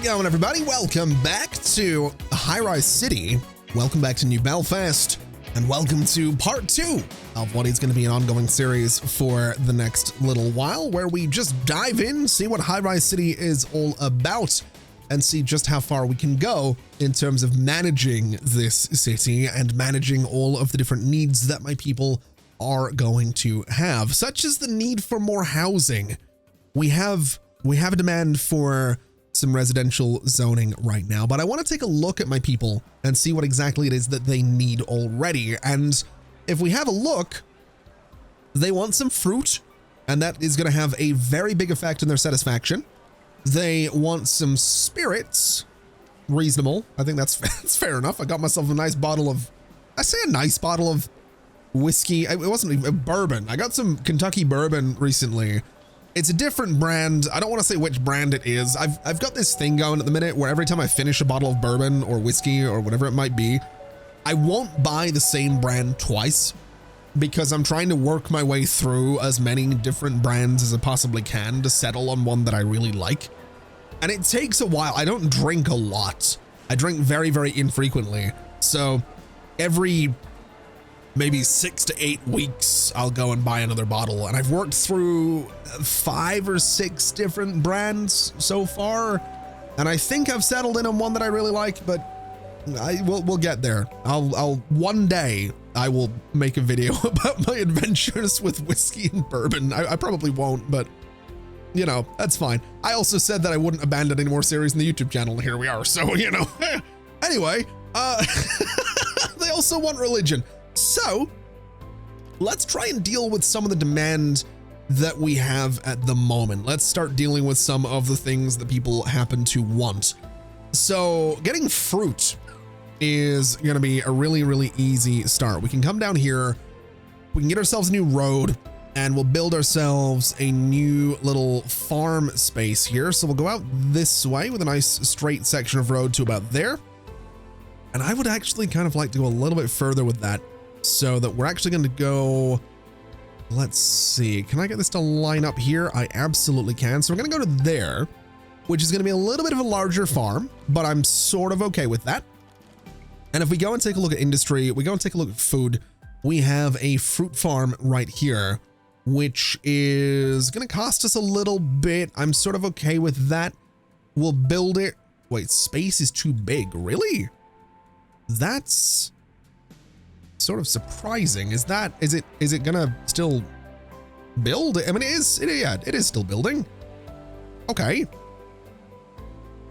it going, everybody? Welcome back to Highrise City. Welcome back to New Belfast. And welcome to part 2 of what is going to be an ongoing series for the next little while, where we just dive in, see what Highrise City is all about, and see just how far we can go in terms of managing this city and managing all of the different needs that my people are going to have, such as the need for more housing. We have a demand for some residential zoning right now, but I want to take a look at my people and see what exactly it is that they need already. And if we have a look, they want some fruit, and that is going to have a very big effect on their satisfaction. They want some spirits. Reasonable. I think that's fair enough. I got myself a nice bottle of, I say a nice bottle of whiskey. It wasn't even bourbon. I got some Kentucky bourbon recently. It's a different brand. I don't want to say which brand it is. I've got this thing going at the minute where every time I finish a bottle of bourbon or whiskey or whatever it might be, I won't buy the same brand twice, because I'm trying to work my way through as many different brands as I possibly can to settle on one that I really like. And it takes a while. I don't drink a lot. I drink very, very infrequently. So every maybe 6 to 8 weeks, I'll go and buy another bottle. And I've worked through 5 or 6 different brands so far, and I think I've settled in on one that I really like, but we'll get there. I'll one day I will make a video about my adventures with whiskey and bourbon. I probably won't, but you know, that's fine. I also said that I wouldn't abandon any more series in the YouTube channel, and here we are. So, you know, anyway, they also want religion. So let's try and deal with some of the demand that we have at the moment. Let's start dealing with some of the things that people happen to want. So getting fruit is going to be a really, really easy start. We can come down here, we can get ourselves a new road, and we'll build ourselves a new little farm space here. So we'll go out this way with a nice straight section of road to about there. And I would actually kind of like to go a little bit further with that, so that we're actually going to go, let's see, can I get this to line up here? I absolutely can. So we're going to go to there, which is going to be a little bit of a larger farm, but I'm sort of okay with that. And if we go and take a look at industry, we go and take a look at food, we have a fruit farm right here, which is going to cost us a little bit. I'm sort of okay with that. We'll build it. Wait, space is too big. Really? That's sort of surprising. Is it gonna still build? I mean, it is still building. Okay,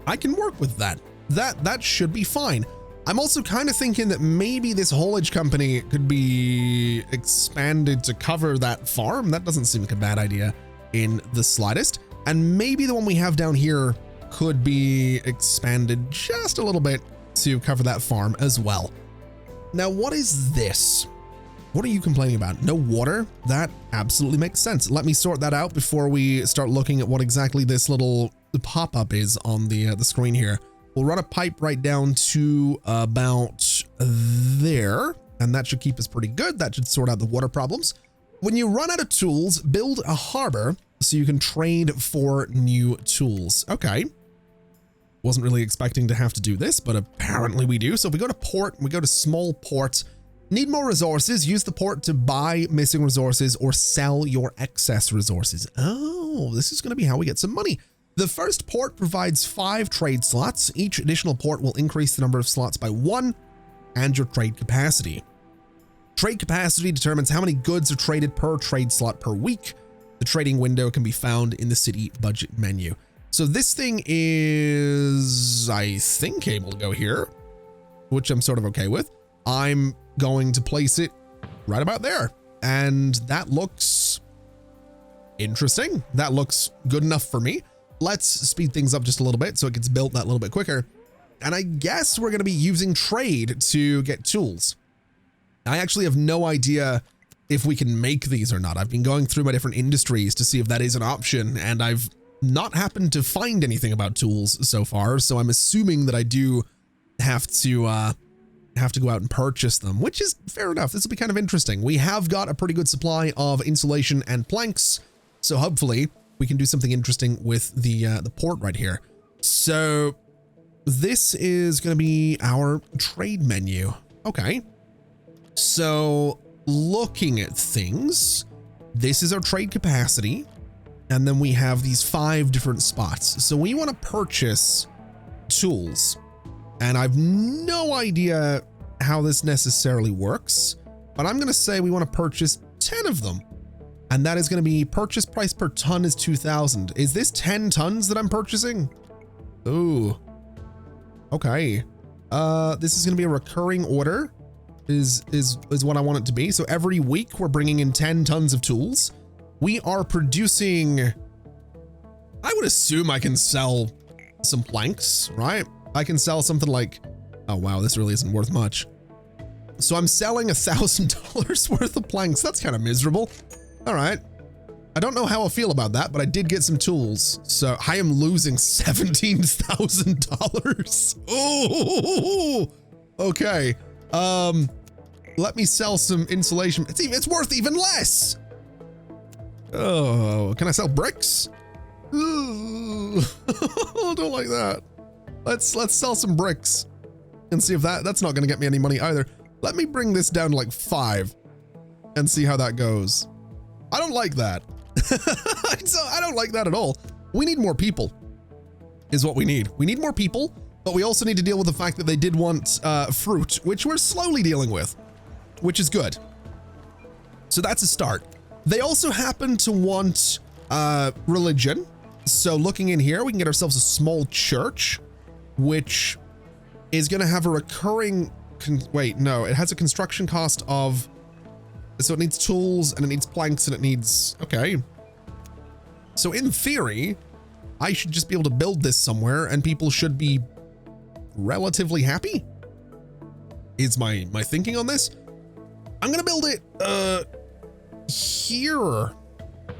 I can work with that. That should be fine. I'm also kind of thinking that maybe this haulage company could be expanded to cover that farm. That doesn't seem like a bad idea in the slightest. And maybe the one we have down here could be expanded just a little bit to cover that farm as well. Now, what is this? What are you complaining about? No water? That absolutely makes sense. Let me sort that out before we start looking at what exactly this little pop-up is on the screen here. We'll run a pipe right down to about there, and that should keep us pretty good. That should sort out the water problems. When you run out of tools, build a harbor so you can trade for new tools. Okay. Wasn't really expecting to have to do this, but apparently we do. So if we go to port, we go to small port, need more resources, use the port to buy missing resources or sell your excess resources. Oh, this is going to be how we get some money. The first port provides 5 trade slots. Each additional port will increase the number of slots by 1 and your trade capacity. Trade capacity determines how many goods are traded per trade slot per week. The trading window can be found in the city budget menu. So this thing is, I think, able to go here, which I'm sort of okay with. I'm going to place it right about there. And that looks interesting. That looks good enough for me. Let's speed things up just a little bit so it gets built that little bit quicker. And I guess we're going to be using trade to get tools. I actually have no idea if we can make these or not. I've been going through my different industries to see if that is an option, and I've not happened to find anything about tools so far, so I'm assuming that I do have to go out and purchase them, which is fair enough. This will be kind of interesting. We have got a pretty good supply of insulation and planks, so hopefully we can do something interesting with the port right here. So this is going to be our trade menu. Okay. So looking at things, this is our trade capacity. And then we have these 5 different spots. So we want to purchase tools. And I've no idea how this necessarily works, but I'm going to say we want to purchase 10 of them. And that is going to be purchase price per ton is 2,000. Is this 10 tons that I'm purchasing? Ooh. Okay. This is going to be a recurring order is what I want it to be. So every week we're bringing in 10 tons of tools. We are producing, I would assume I can sell some planks, right? I can sell something like, oh wow, this really isn't worth much. So I'm selling $1,000 worth of planks. That's kind of miserable. All right. I don't know how I feel about that, but I did get some tools. So I am losing $17,000. Oh, okay. Let me sell some insulation. It's worth even less. Oh, can I sell bricks? Ooh. I don't like that. Let's sell some bricks and see if that's not going to get me any money either. Let me bring this down to like 5 and see how that goes. I don't like that. I don't like that at all. We need more people is what we need. We need more people, but we also need to deal with the fact that they did want fruit, which we're slowly dealing with, which is good. So that's a start. They also happen to want religion. So looking in here, we can get ourselves a small church, which is going to have a recurring, wait, no, it has a construction cost of, so it needs tools and it needs planks and it needs, okay. So in theory, I should just be able to build this somewhere and people should be relatively happy, is my thinking on this. I'm going to build it, here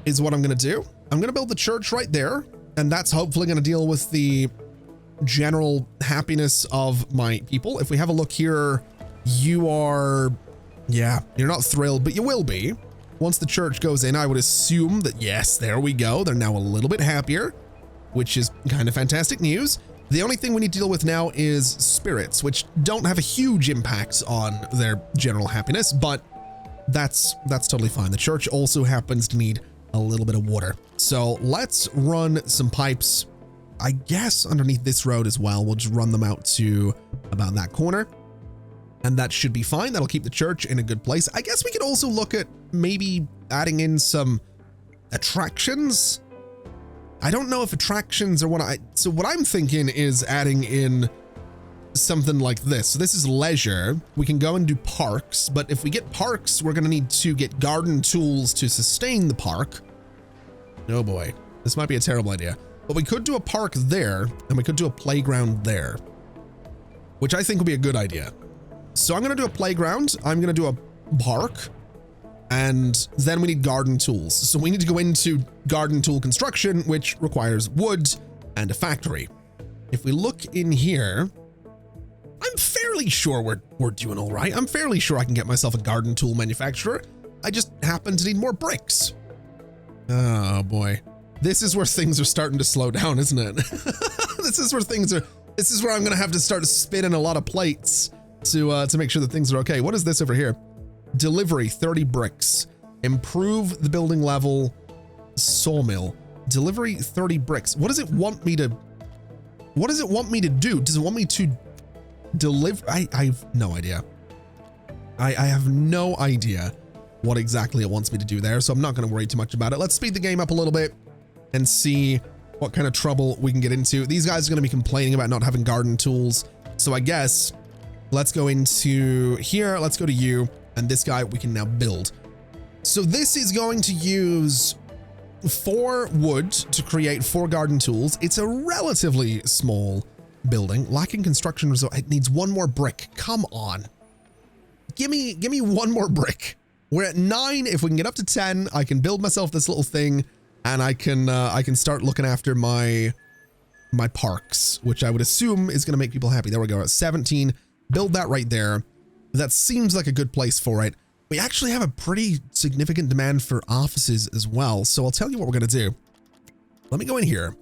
is what I'm going to do. I'm going to build the church right there. And that's hopefully going to deal with the general happiness of my people. If we have a look here, you are, yeah, you're not thrilled, but you will be. Once the church goes in, I would assume that, yes, there we go. They're now a little bit happier, which is kind of fantastic news. The only thing we need to deal with now is spirits, which don't have a huge impact on their general happiness, but that's totally fine. The church also happens to need a little bit of water. So let's run some pipes, I guess, underneath this road as well. We'll just run them out to about that corner. And that should be fine. That'll keep the church in a good place. I guess we could also look at maybe adding in some attractions. I don't know if attractions are so what I'm thinking is adding in something like this. So this is leisure. We can go and do parks, but if we get parks, we're going to need to get garden tools to sustain the park. Oh boy, this might be a terrible idea, but we could do a park there and we could do a playground there, which I think would be a good idea. So I'm going to do a playground. I'm going to do a park, and then we need garden tools. So we need to go into garden tool construction, which requires wood and a factory. If we look in here, I'm fairly sure we're doing all right. I'm fairly sure I can get myself a garden tool manufacturer. I just happen to need more bricks. Oh boy. This is where things are starting to slow down, isn't it? This is where I'm going to have to start spinning a lot of plates to make sure that things are okay. What is this over here? Delivery, 30 bricks. Improve the building level. Sawmill. Delivery, 30 bricks. What does it want me to do? Does it want me to deliver? I have no idea. I have no idea what exactly it wants me to do there, so I'm not going to worry too much about it. Let's speed the game up a little bit and see what kind of trouble we can get into. These guys are going to be complaining about not having garden tools, so I guess let's go into here. Let's go to you, and this guy we can now build. So this is going to use 4 wood to create 4 garden tools. It's a relatively small building, lacking construction result. It needs 1 more brick. Come on. Give me 1 more brick. We're at 9. If we can get up to 10, I can build myself this little thing, and I can start looking after my parks, which I would assume is going to make people happy. There we go. At 17, build that right there. That seems like a good place for it. We actually have a pretty significant demand for offices as well. So I'll tell you what we're going to do. Let me go in here.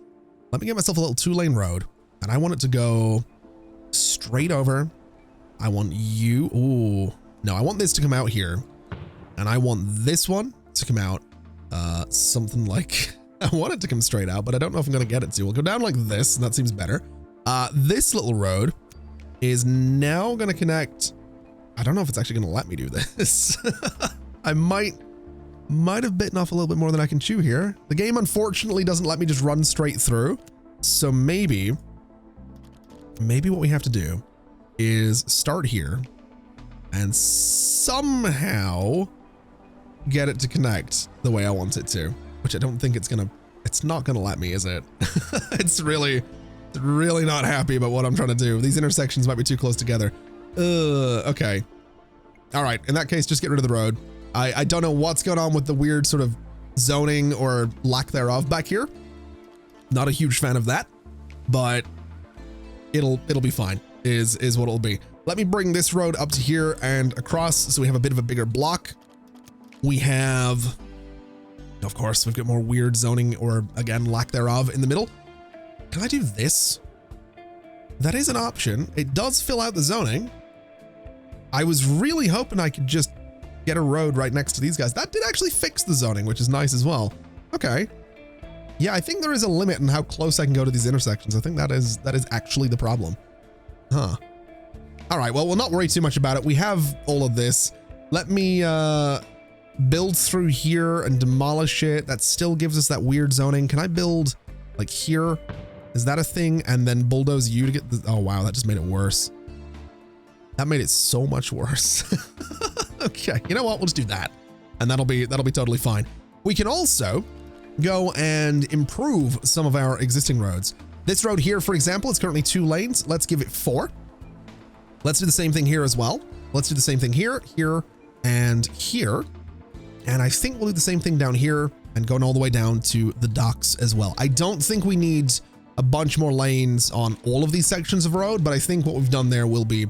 Let me get myself a little 2-lane road, and I want it to go straight over. I want you. Ooh, no, I want this to come out here, and I want this one to come out something like, I want it to come straight out, but I don't know if I'm going to get it to. We'll go down like this, and that seems better. This little road is now going to connect. I don't know if it's actually going to let me do this. I might have bitten off a little bit more than I can chew here. The game, unfortunately, doesn't let me just run straight through. So maybe what we have to do is start here and somehow get it to connect the way I want it to, which I don't think it's not gonna let me, is it? It's really not happy about what I'm trying to do. These intersections might be too close together. Okay. All right, in that case, just get rid of the road. I don't know what's going on with the weird sort of zoning or lack thereof back here. Not a huge fan of that, but it'll be fine, is what it'll be. Let me bring this road up to here and across so we have a bit of a bigger block. We have, of course, we've got more weird zoning or, again, lack thereof in the middle. Can I do this? That is an option. It does fill out the zoning. I was really hoping I could just get a road right next to these guys. That did actually fix the zoning, which is nice as well. Okay. Yeah, I think there is a limit on how close I can go to these intersections. I think that is actually the problem. Huh. All right, well, we'll not worry too much about it. We have all of this. Let me build through here and demolish it. That still gives us that weird zoning. Can I build like here? Is that a thing? And then bulldoze you to get the, oh wow, that just made it worse. That made it so much worse. Okay, you know what? We'll just do that. And that'll be totally fine. We can also go and improve some of our existing roads. This road here, for example, is currently 2 lanes. Let's give it 4. Let's do the same thing here as well. Let's do the same thing here, here, and here. And I think we'll do the same thing down here and going all the way down to the docks as well. I don't think we need a bunch more lanes on all of these sections of road, but I think what we've done there will be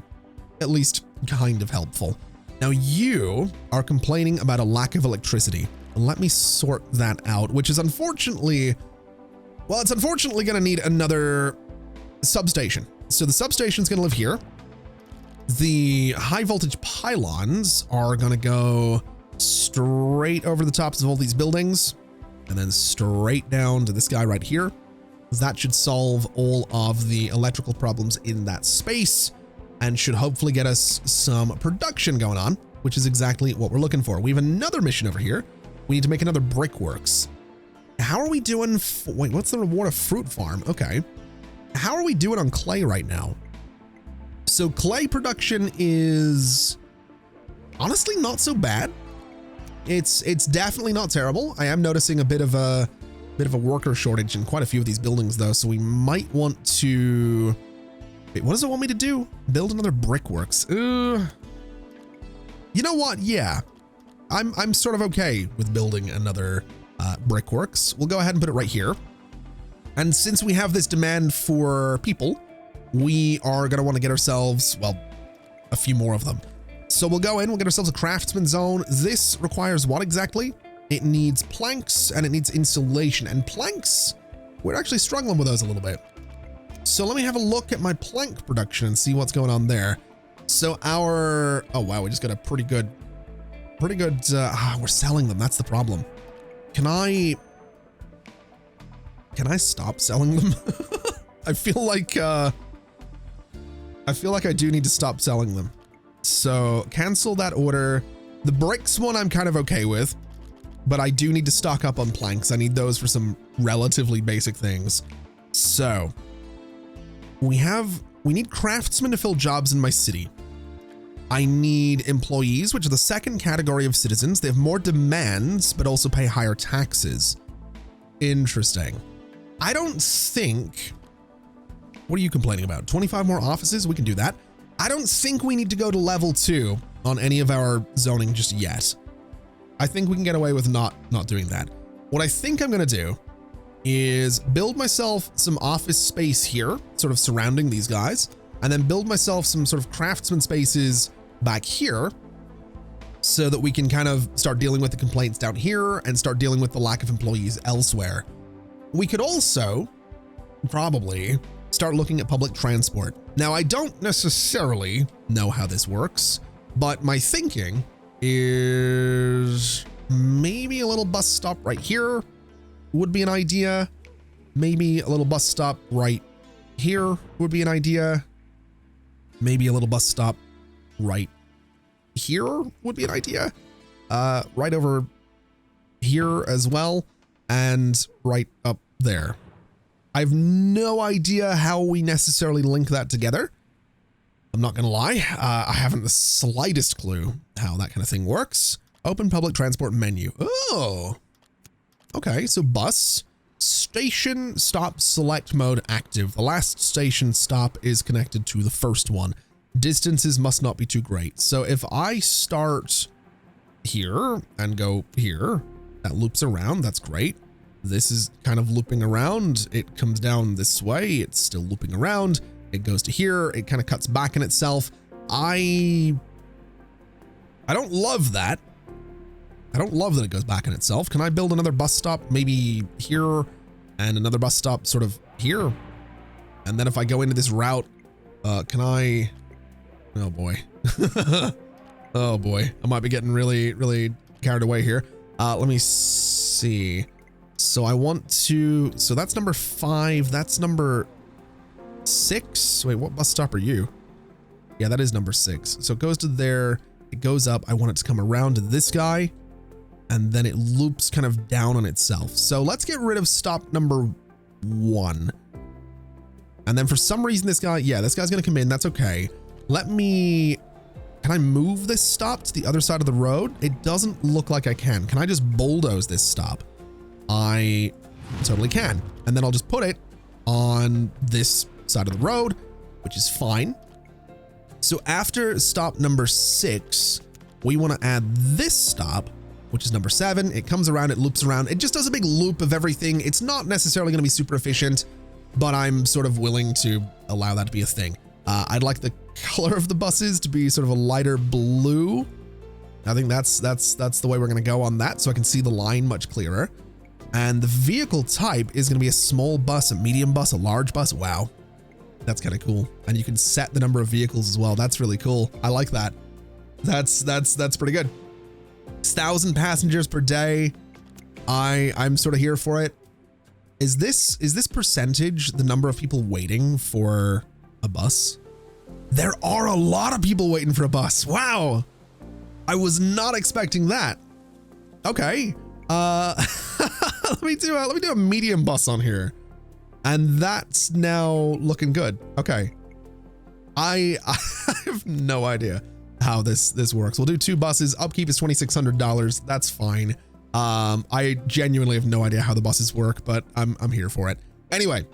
at least kind of helpful. Now you are complaining about a lack of electricity. Let me sort that out, which is unfortunately, well, it's unfortunately going to need another substation. So the substation is going to live here. The high voltage pylons are going to go straight over the tops of all these buildings and then straight down to this guy right here. That should solve all of the electrical problems in that space and should hopefully get us some production going on, which is exactly what we're looking for. We have another mission over here. We need to make another brickworks. How are we doing? Wait, what's the reward of fruit farm? Okay. How are we doing on clay right now? So clay production is honestly not so bad. It's definitely not terrible. I am noticing a bit of a worker shortage in quite a few of these buildings though. So we might want to, wait, what does it want me to do? Build another brickworks. You know what? Yeah. I'm sort of okay with building another brickworks. We'll go ahead and put it right here. And since we have this demand for people, we are going to want to get ourselves, well, a few more of them. So we'll go in, we'll get ourselves a craftsman zone. This requires what exactly? It needs planks and it needs insulation. And planks, we're actually struggling with those a little bit. So let me have a look at my plank production and see what's going on there. So our, oh wow, we just got a pretty good, we're selling them. That's the problem. Can I stop selling them? I feel like I do need to stop selling them. So cancel that order. The bricks one I'm kind of okay with, but I do need to stock up on planks. I need those for some relatively basic things. So we need craftsmen to fill jobs in my city. I need employees, which are the second category of citizens. They have more demands, but also pay higher taxes. Interesting. I don't think, what are you complaining about? 25 more offices? We can do that. I don't think we need to go to level 2 on any of our zoning just yet. I think we can get away with not doing that. What I think I'm going to do is build myself some office space here, sort of surrounding these guys, and then build myself some sort of craftsman spaces back here so that we can kind of start dealing with the complaints down here and start dealing with the lack of employees elsewhere. We could also probably start looking at public transport. Now, I don't necessarily know how this works, but my thinking is maybe a little bus stop right here would be an idea. Maybe a little bus stop right here would be an idea. Maybe a little bus stop right here would be an idea. Right over here as well, and right up there. I have no idea how we necessarily link that together. I'm not gonna lie, I haven't the slightest clue how that kind of thing works. Open public transport menu. Oh, okay, so bus, station stop select mode active. The last station stop is connected to the first one. Distances must not be too great. So if I start here and go here, that loops around, that's great. This is kind of looping around. It comes down this way. It's still looping around. It goes to here. It kind of cuts back in itself. I don't love that. I don't love that it goes back in itself. Can I build another bus stop maybe here and another bus stop sort of here? And then if I go into this route, can I, oh boy. Oh boy, I might be getting really, really carried away here. Let me see. So I want to, so that's number 5. That's number 6. Wait, what bus stop are you? Yeah, that is number 6. So it goes to there, it goes up. I want it to come around to this guy, and then it loops kind of down on itself. So let's get rid of stop number 1. And then for some reason, this guy, yeah, this guy's gonna come in. That's okay. Let me, can I move this stop to the other side of the road? It doesn't look like I can. Can I just bulldoze this stop? I totally can. And then I'll just put it on this side of the road, which is fine. So after stop number 6, we want to add this stop, which is number 7. It comes around, it loops around. It just does a big loop of everything. It's not necessarily going to be super efficient, but I'm sort of willing to allow that to be a thing. I'd like the color of the buses to be sort of a lighter blue. I think that's the way we're going to go on that, so I can see the line much clearer. And the vehicle type is going to be a small bus, a medium bus, a large bus. Wow, that's kind of cool. And you can set the number of vehicles as well. That's really cool. I like that. That's pretty good. 1,000 passengers per day. I'm sort of here for it. Is this percentage the number of people waiting for a bus? There are a lot of people waiting for a bus. Wow. I was not expecting that. Okay. let me do a medium bus on here. And that's now looking good. Okay. I have no idea how this works. We'll do 2 buses. Upkeep is $2,600. That's fine. I genuinely have no idea how the buses work, but I'm here for it. Anyway,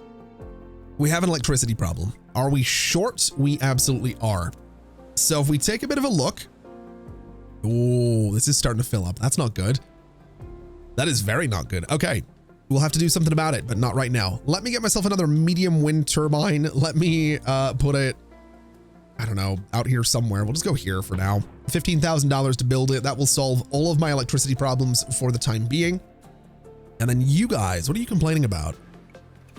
we have an electricity problem. Are we short? We absolutely are. So if we take a bit of a look, oh, this is starting to fill up. That's not good. That is very not good. Okay, we'll have to do something about it, but not right now. Let me get myself another medium wind turbine. Let me put it, I don't know, out here somewhere. We'll just go here for now. $15,000 to build it. That will solve all of my electricity problems for the time being. And then you guys, what are you complaining about?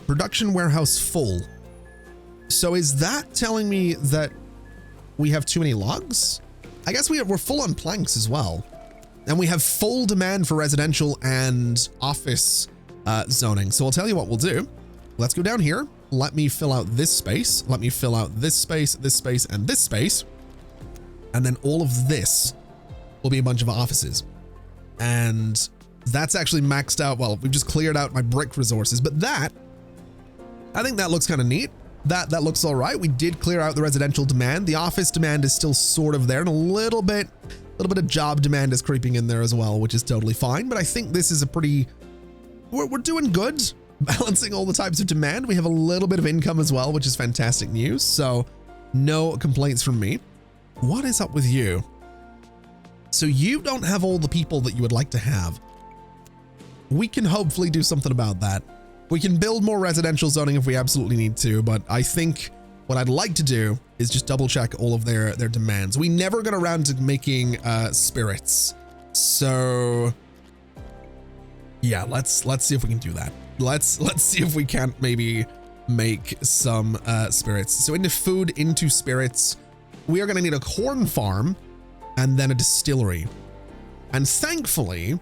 Production warehouse full. So is that telling me that we have too many logs? I guess we're full on planks as well. And we have full demand for residential and office zoning. So I'll tell you what we'll do. Let's go down here. Let me fill out this space. Let me fill out this space, and this space. And then all of this will be a bunch of offices. And that's actually maxed out. Well, we've just cleared out my brick resources, but that, I think that looks kind of neat. That looks all right. We did clear out the residential demand. The office demand is still sort of there, and a little bit of job demand is creeping in there as well, which is totally fine. But I think this is a pretty, we're doing good, balancing all the types of demand. We have a little bit of income as well, which is fantastic news. So no complaints from me. What is up with you? So you don't have all the people that you would like to have. We can hopefully do something about that. We can build more residential zoning if we absolutely need to, but I think what I'd like to do is just double check all of their demands. We never got around to making spirits. So yeah, let's see if we can do that. Let's see if we can't maybe make some spirits. So into food, into spirits, we are going to need a corn farm and then a distillery. And thankfully,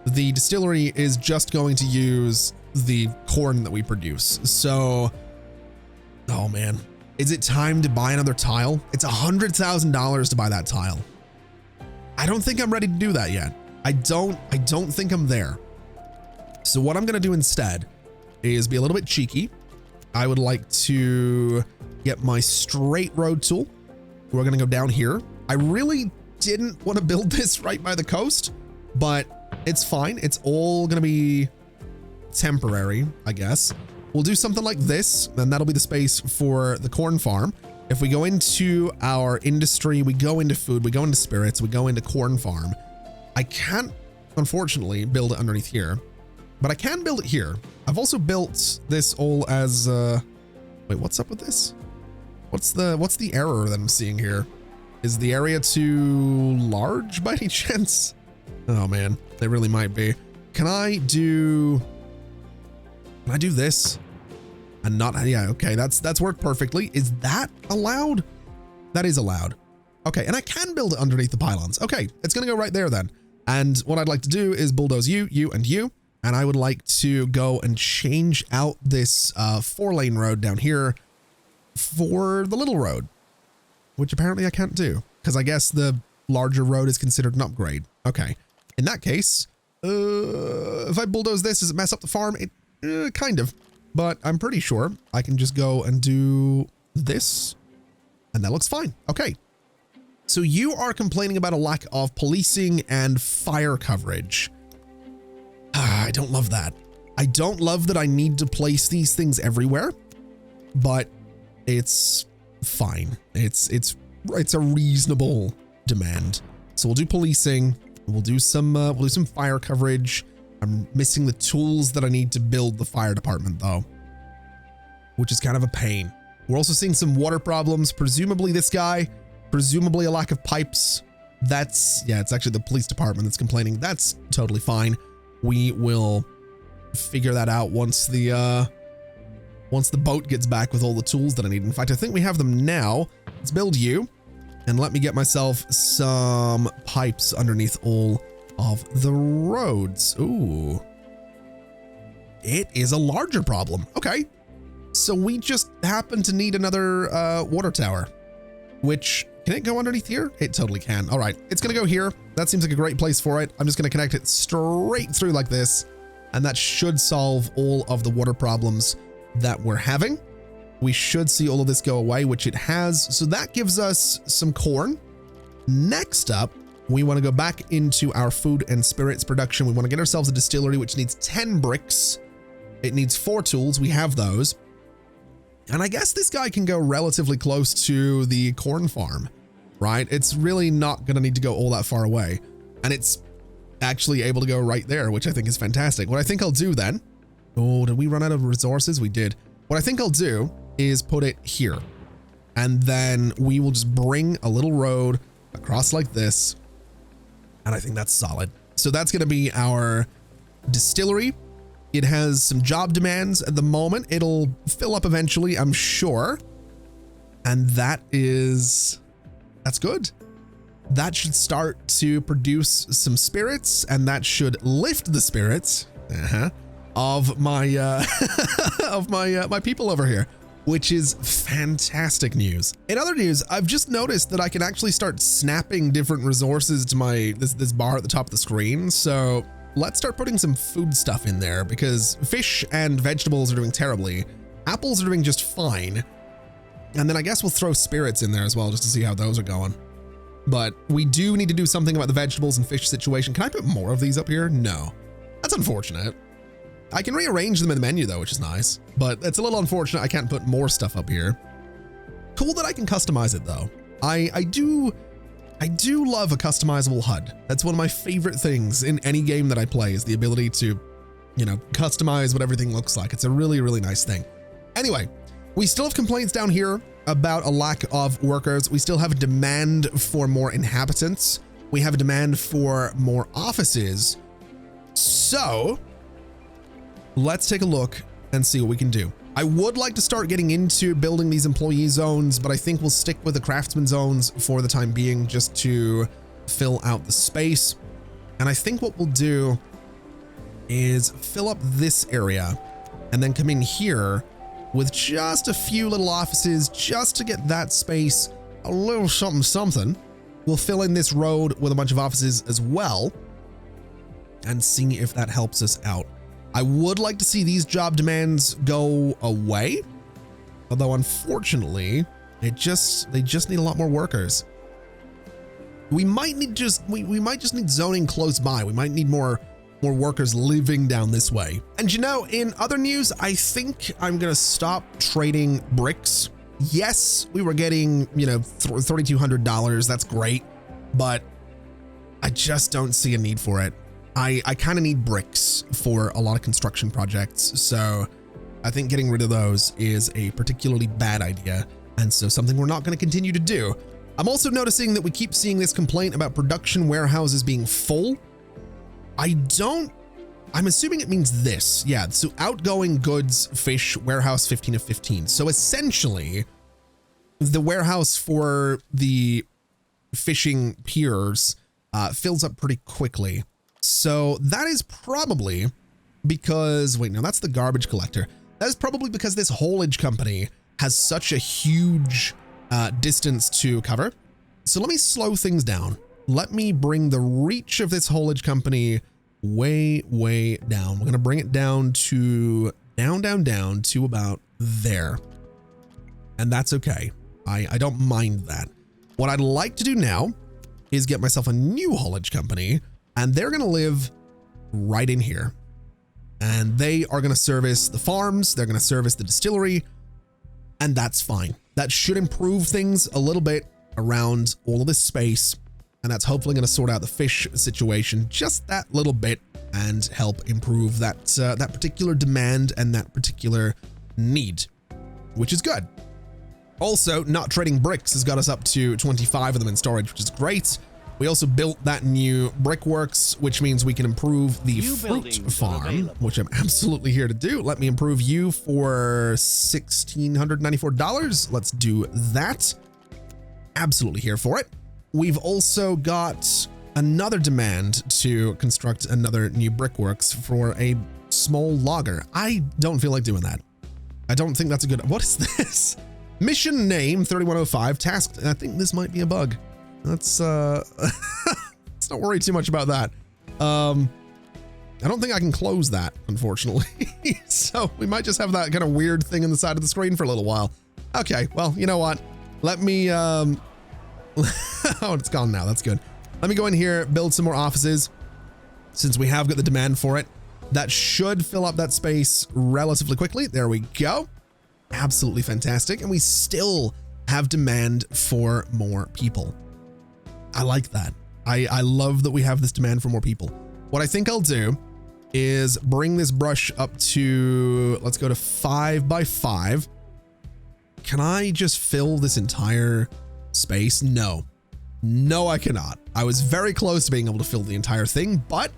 the distillery is just going to use the corn that we produce. So, oh man, is it time to buy another tile? It's $100,000 to buy that tile. I don't think I'm ready to do that yet. I don't think I'm there. So what I'm going to do instead is be a little bit cheeky. I would like to get my straight road tool. We're going to go down here. I really didn't want to build this right by the coast, but it's fine. It's all going to be temporary, I guess. We'll do something like this, and that'll be the space for the corn farm. If we go into our industry, we go into food, we go into spirits, we go into corn farm. I can't, unfortunately, build it underneath here, but I can build it here. I've also built this all as, wait, what's up with this? What's the error that I'm seeing here? Is the area too large by any chance? Oh man, they really might be. Can I do this? And not, yeah, okay, that's worked perfectly. Is that allowed? That is allowed. Okay, and I can build it underneath the pylons. Okay, it's gonna go right there then. And what I'd like to do is bulldoze you, and you. And I would like to go and change out this 4-lane road down here for the little road, which apparently I can't do because I guess the larger road is considered an upgrade. Okay, in that case, if I bulldoze this, does it mess up the farm? It kind of, but I'm pretty sure I can just go and do this and that looks fine. Okay. So you are complaining about a lack of policing and fire coverage. I don't love that. I don't love that I need to place these things everywhere, but it's fine. It's a reasonable demand. So we'll do policing. We'll do some fire coverage. I'm missing the tools that I need to build the fire department though, which is kind of a pain. We're also seeing some water problems. Presumably this guy, presumably a lack of pipes. Yeah, it's actually the police department that's complaining. That's totally fine. We will figure that out once the boat gets back with all the tools that I need. In fact, I think we have them now. Let's build you and let me get myself some pipes underneath all of the roads. Ooh, it is a larger problem. Okay, so we just happen to need another water tower, which can it go underneath here? It totally can. All right, it's gonna go here. That seems like a great place for it. I'm just gonna connect it straight through like this, and that should solve all of the water problems that we're having. We should see all of this go away, which it has. So that gives us some corn. Next up, we want to go back into our food and spirits production. We want to get ourselves a distillery, which needs 10 bricks. It needs 4 tools. We have those. And I guess this guy can go relatively close to the corn farm, right? It's really not going to need to go all that far away. And it's actually able to go right there, which I think is fantastic. What I think I'll do then, oh, did we run out of resources? We did. What I think I'll do is put it here. And then we will just bring a little road across like this. And I think that's solid. So that's going to be our distillery. It has some job demands at the moment. It'll fill up eventually, I'm sure. And that's good. That should start to produce some spirits, and that should lift the spirits of my my people over here, which is fantastic news. In other news, I've just noticed that I can actually start snapping different resources to my this bar at the top of the screen. So let's start putting some food stuff in there because fish and vegetables are doing terribly. Apples are doing just fine. And then I guess we'll throw spirits in there as well just to see how those are going. But we do need to do something about the vegetables and fish situation. Can I put more of these up here? No. That's unfortunate. I can rearrange them in the menu though, which is nice, but it's a little unfortunate I can't put more stuff up here. Cool that I can customize it though. I do love a customizable HUD. That's one of my favorite things in any game that I play is the ability to, you know, customize what everything looks like. It's a really, really nice thing. Anyway, we still have complaints down here about a lack of workers. We still have a demand for more inhabitants. We have a demand for more offices. So let's take a look and see what we can do. I would like to start getting into building these employee zones, but I think we'll stick with the craftsman zones for the time being just to fill out the space. And I think what we'll do is fill up this area and then come in here with just a few little offices just to get that space a little something. We'll fill in this road with a bunch of offices as well and see if that helps us out. I would like to see these job demands go away, although unfortunately, they just need a lot more workers. We might need we might just need zoning close by. We might need more workers living down this way. And you know, in other news, I think I'm gonna stop trading bricks. Yes, we were getting, you know, $3,200. That's great, but I just don't see a need for it. I kind of need bricks for a lot of construction projects. So I think getting rid of those is a particularly bad idea. And so something we're not going to continue to do. I'm also noticing that we keep seeing this complaint about production warehouses being full. I'm assuming it means this. Yeah, so outgoing goods, fish, warehouse 15 of 15. So essentially, the warehouse for the fishing piers fills up pretty quickly. So that is probably because, wait, no, that's the garbage collector. That is probably because this haulage company has such a huge distance to cover. So let me slow things down. Let me bring the reach of this haulage company way down. We're going to bring it down to down to about there. And that's okay. I don't mind that. What I'd like to do now is get myself a new haulage company, and they're going to live right in here. And they are going to service the farms. They're going to service the distillery, and that's fine. That should improve things a little bit around all of this space. And that's hopefully going to sort out the fish situation just that little bit and help improve that that particular demand and that particular need, which is good. Also, not trading bricks has got us up to 25 of them in storage, which is great. We also built that new brickworks, which means we can improve the fruit farm, which I'm absolutely here to do. Let me improve you for $1,694. Let's do that. Absolutely here for it. We've also got another demand to construct another new brickworks for a small logger. I don't feel like doing that. I don't think that's a good, what is this? Mission name 3105, task, I think this might be a bug. Let's not worry too much about that. I don't think I can close that, unfortunately. So we might just have that kind of weird thing on the side of the screen for a little while. Okay, well, you know what? Let me, oh, it's gone now. That's good. Let me go in here, build some more offices since we have got the demand for it. That should fill up that space relatively quickly. There we go. Absolutely fantastic. And we still have demand for more people. I like that. I love that we have this demand for more people. What I think I'll do is bring this brush up to, let's go to 5 by 5. Can I just fill this entire space? No, I cannot. I was very close to being able to fill the entire thing, but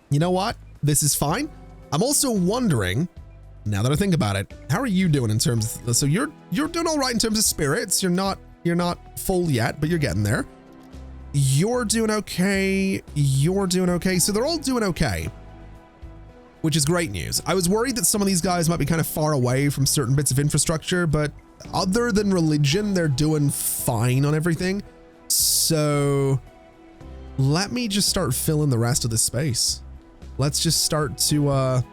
you know what? This is fine. I'm also wondering, now that I think about it, how are you doing in terms of, so you're doing all right in terms of spirits. You're not full yet, but you're getting there. You're doing okay. You're doing okay. So they're all doing okay, which is great news. I was worried that some of these guys might be kind of far away from certain bits of infrastructure, but other than religion, they're doing fine on everything. So let me just start filling the rest of the space. Let's just start to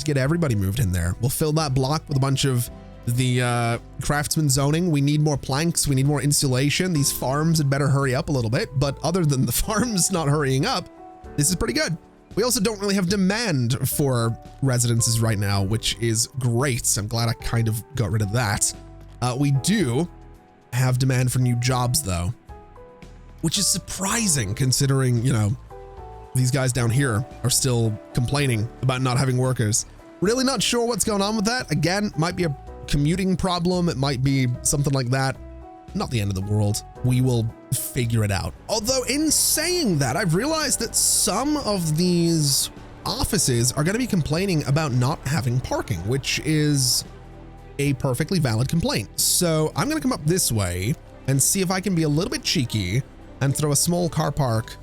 get everybody moved in there. We'll fill that block with a bunch of the craftsman zoning. We need more planks. We need more insulation. These farms had better hurry up a little bit, but other than the farms not hurrying up, this is pretty good. We also don't really have demand for residences right now, which is great. I'm glad I kind of got rid of that. We do have demand for new jobs though, which is surprising considering, you know, these guys down here are still complaining about not having workers. Really not sure what's going on with that. Again, might be a commuting problem. It might be something like that. Not the end of the world. We will figure it out. Although in saying that, I've realized that some of these offices are going to be complaining about not having parking, which is a perfectly valid complaint. So I'm going to come up this way and see if I can be a little bit cheeky and throw a small car park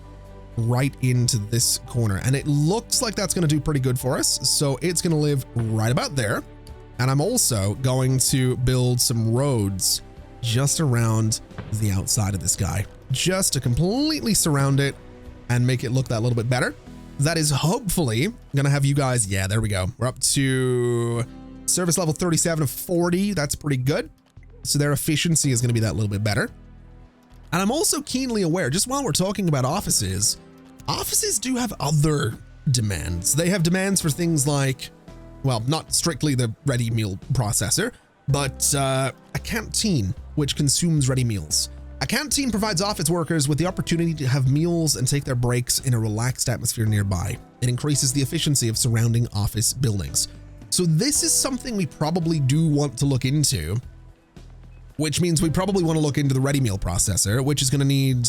right into this corner. And it looks like that's going to do pretty good for us. So it's going to live right about there. And I'm also going to build some roads just around the outside of this guy, just to completely surround it and make it look that little bit better. That is hopefully going to have you guys. Yeah, there we go. We're up to service level 37 of 40. That's pretty good. So their efficiency is going to be that little bit better. And I'm also keenly aware, just while we're talking about offices, offices do have other demands. They have demands for things like, well, not strictly the ready meal processor, but a canteen, which consumes ready meals. A canteen provides office workers with the opportunity to have meals and take their breaks in a relaxed atmosphere nearby. It increases the efficiency of surrounding office buildings. So this is something we probably do want to look into, which means we probably want to look into the ready meal processor, which is going to need,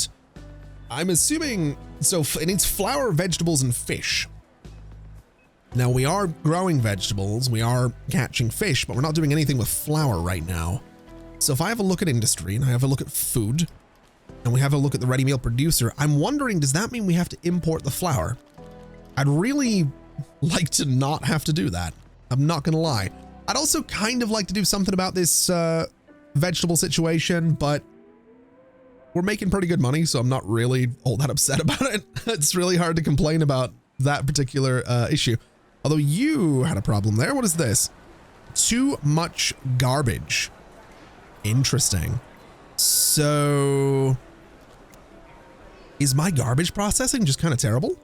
I'm assuming, so it needs flour, vegetables, and fish. Now we are growing vegetables, we are catching fish, but we're not doing anything with flour right now. So if I have a look at industry and I have a look at food and we have a look at the ready meal producer, I'm wondering, does that mean we have to import the flour? I'd really like to not have to do that. I'm not going to lie. I'd also kind of like to do something about this vegetable situation, but we're making pretty good money, so I'm not really all that upset about it. It's really hard to complain about that particular issue. Although you had a problem there. What is this? Too much garbage. Interesting. So is my garbage processing just kind of terrible?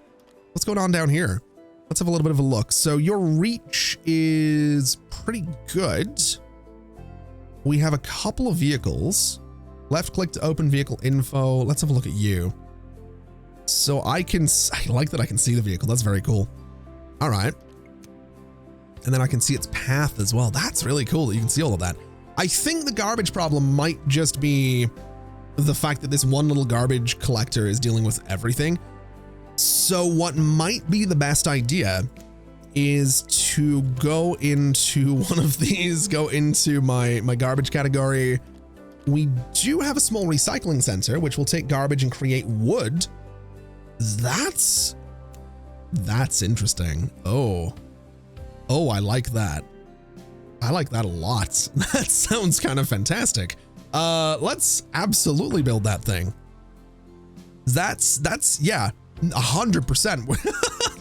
What's going on down here? Let's have a little bit of a look. So your reach is pretty good. We have a couple of vehicles. Left click to open vehicle info. Let's have a look at you. So I like that I can see the vehicle. That's very cool. All right. And then I can see its path as well. That's really cool that you can see all of that. I think the garbage problem might just be the fact that this one little garbage collector is dealing with everything. So what might be the best idea is to go into one of these, go into my garbage category. We do have a small recycling center, which will take garbage and create wood. That's interesting. Oh, I like that. I like that a lot. That sounds kind of fantastic. Let's absolutely build that thing. That's yeah, 100%.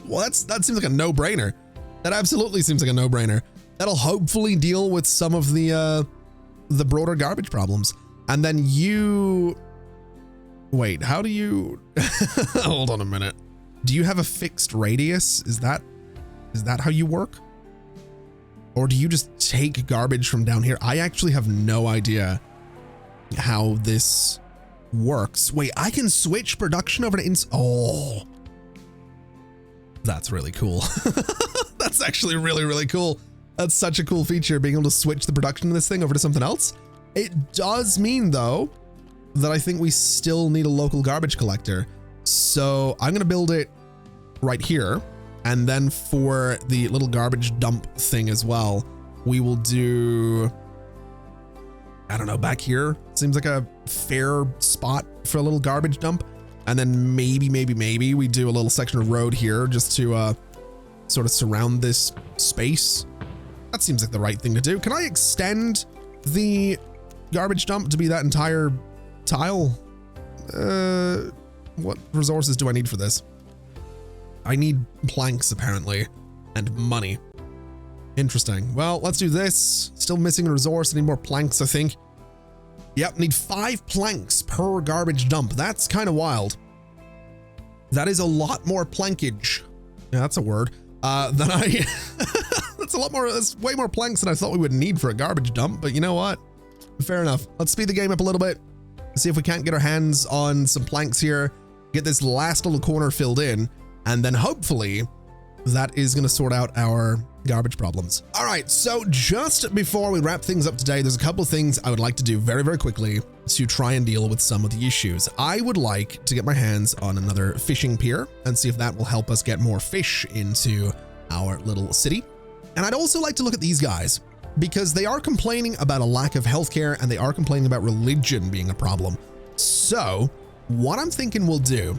Well, that seems like a no-brainer. That absolutely seems like a no-brainer. That'll hopefully deal with some of the broader garbage problems. And then you, wait, how do you, hold on a minute. Do you have a fixed radius? Is that how you work? Or do you just take garbage from down here? I actually have no idea how this works. Wait, I can switch production over to oh, that's really cool. That's actually really, really cool. That's such a cool feature, being able to switch the production of this thing over to something else. It does mean though, that I think we still need a local garbage collector. So I'm going to build it right here. And then for the little garbage dump thing as well, we will do, I don't know, back here. Seems like a fair spot for a little garbage dump. And then maybe we do a little section of road here just to sort of surround this space. That seems like the right thing to do. Can I extend the garbage dump to be that entire tile? What resources do I need for this? I need planks apparently, and money. Interesting. Well, let's do this. Still missing a resource. I need more planks, I think. Yep, need 5 planks per garbage dump. That's kind of wild. That is a lot more plankage. Yeah, that's a word. Than I, that's a lot more, that's way more planks than I thought we would need for a garbage dump, but you know what? Fair enough. Let's speed the game up a little bit. See if we can't get our hands on some planks here, get this last little corner filled in, and then hopefully that is going to sort out our garbage problems. All right, so just before we wrap things up today, there's a couple of things I would like to do very, very quickly to try and deal with some of the issues. I would like to get my hands on another fishing pier and see if that will help us get more fish into our little city. And I'd also like to look at these guys because they are complaining about a lack of healthcare and they are complaining about religion being a problem. So what I'm thinking we'll do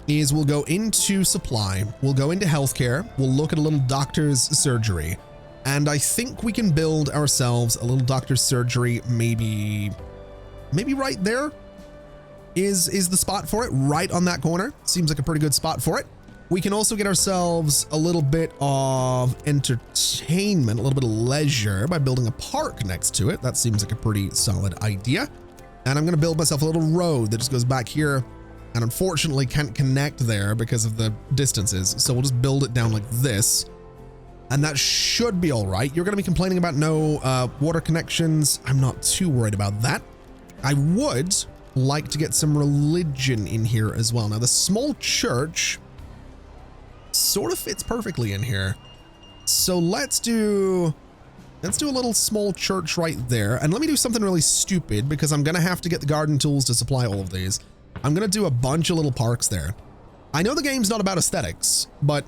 is we'll go into supply, we'll go into healthcare, we'll look at a little doctor's surgery, and I think we can build ourselves a little doctor's surgery, maybe right there is the spot for it, right on that corner. Seems like a pretty good spot for it. We can also get ourselves a little bit of entertainment, a little bit of leisure by building a park next to it. That seems like a pretty solid idea. And I'm gonna build myself a little road that just goes back here and unfortunately can't connect there because of the distances. So we'll just build it down like this. And that should be all right. You're gonna be complaining about no water connections. I'm not too worried about that. I would like to get some religion in here as well. Now the small church sort of fits perfectly in here. So let's do a little small church right there. And let me do something really stupid because I'm gonna have to get the garden tools to supply all of these. I'm gonna do a bunch of little parks there. I know the game's not about aesthetics, but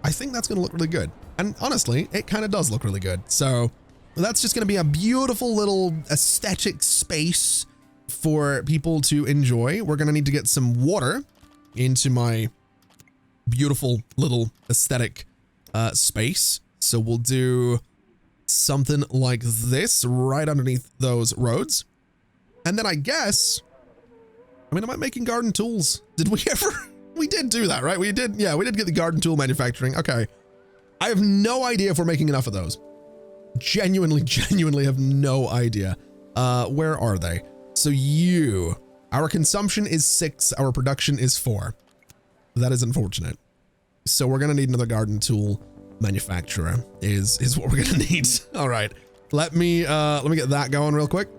I think that's gonna look really good. And honestly, it kind of does look really good. So that's just gonna be a beautiful little aesthetic space for people to enjoy. We're gonna need to get some water into my beautiful little aesthetic space. So we'll do something like this right underneath those roads. And then I guess, am I making garden tools? Did we ever? We did do that, right? We did. Yeah, we did get the garden tool manufacturing. Okay. I have no idea if we're making enough of those. Genuinely have no idea. Where are they? So our consumption is 6, our production is 4. That is unfortunate. So we're going to need another garden tool manufacturer is what we're going to need. All right. Let me get that going real quick.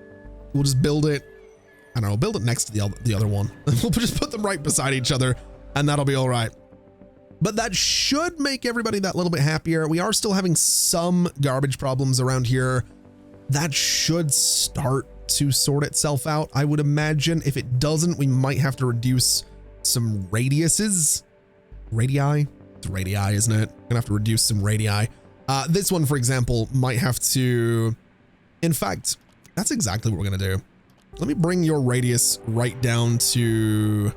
We'll just build it. I don't know, build it next to the other one. We'll just put them right beside each other and that'll be all right. But that should make everybody that little bit happier. We are still having some garbage problems around here. That should start to sort itself out. I would imagine if it doesn't, we might have to reduce some radiuses. Radii? It's radii, isn't it? Gonna have to reduce some radii. This one, for example, might have to, in fact, that's exactly what we're gonna do. Let me bring your radius right down to,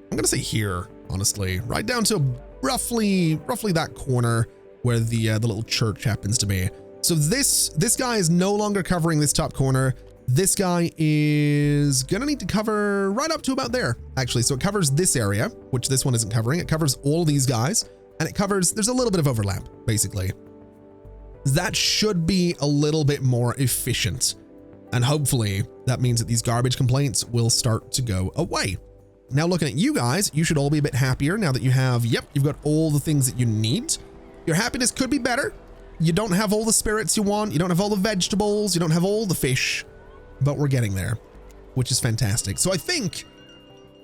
I'm gonna say here, honestly, right down to roughly that corner where the little church happens to be. So this guy is no longer covering this top corner. This guy is gonna need to cover right up to about there, actually. So it covers this area, which this one isn't covering. It covers all these guys, and it covers, there's a little bit of overlap, basically. That should be a little bit more efficient. And hopefully that means that these garbage complaints will start to go away. Now looking at you guys, you should all be a bit happier now that you have, yep, you've got all the things that you need. Your happiness could be better. You don't have all the spirits you want. You don't have all the vegetables. You don't have all the fish, but we're getting there, which is fantastic. So I think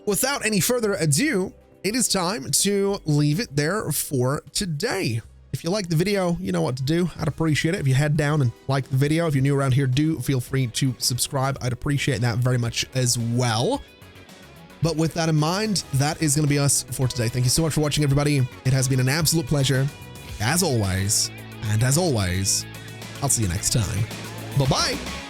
without any further ado, it is time to leave it there for today. If you liked the video, you know what to do. I'd appreciate it if you head down and like the video. If you're new around here, do feel free to subscribe. I'd appreciate that very much as well. But with that in mind, that is going to be us for today. Thank you so much for watching, everybody. It has been an absolute pleasure, as always. And as always, I'll see you next time. Bye-bye.